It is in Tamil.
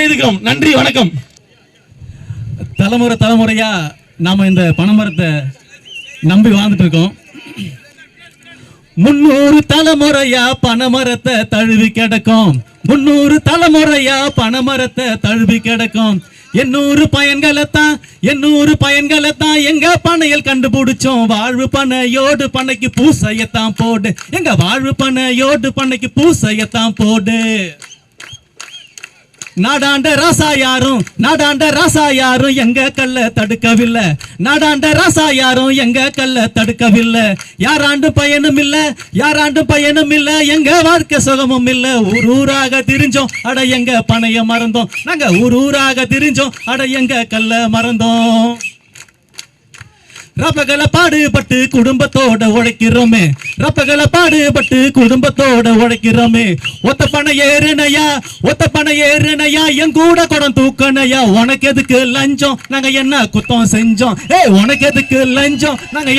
செய்துக்கிறோம். நன்றி, வணக்கம். தலைமுறை தலைமுறையா நாம இந்த பனைமரத்தை நம்பி வாழ்ந்துட்டு இருக்கோம். 300 தலைமுறையா பனைமரத்தை தழுவி கிடக்கும். 300 தலைமுறையா பனைமரத்தை தழுவி கிடக்கும். 800 பயன்களைத்தான் எங்க பனையில் கண்டுபிடிச்சோம். வாழ்வு பனையோடு பண்ணைக்கு பூசையத்தான் போடு. எங்க வாழ்வு பனையோடு பண்ணைக்கு பூசையத்தான் போடு. நாடாண்ட ராசா யாரும் எங்க கல்ல தடுக்கவில்லை. நாடாண்ட ராசா யாரும் எங்க கல்ல தடுக்கவில்லை. யாராண்டு பயனும் இல்ல எங்க வாழ்க்கை சுகமும் இல்ல. ஊராக திரிஞ்சோம் அட எங்க பனைய மறந்தோம். நாங்க ஊராக திரிஞ்சோம் அட எங்க கல்ல மறந்தோம். ரப்பகளை பாடுபட்டு குடும்பத்தோட உழைக்கிறோமே. ஒத்த பணம் ஏறுனையா என் கூட குடம் தூக்கணையா. உனக்கு எதுக்கு லஞ்சம், நாங்க என்ன குத்தம் செஞ்சோம். உனக்கு எதுக்கு லஞ்சம், நாங்க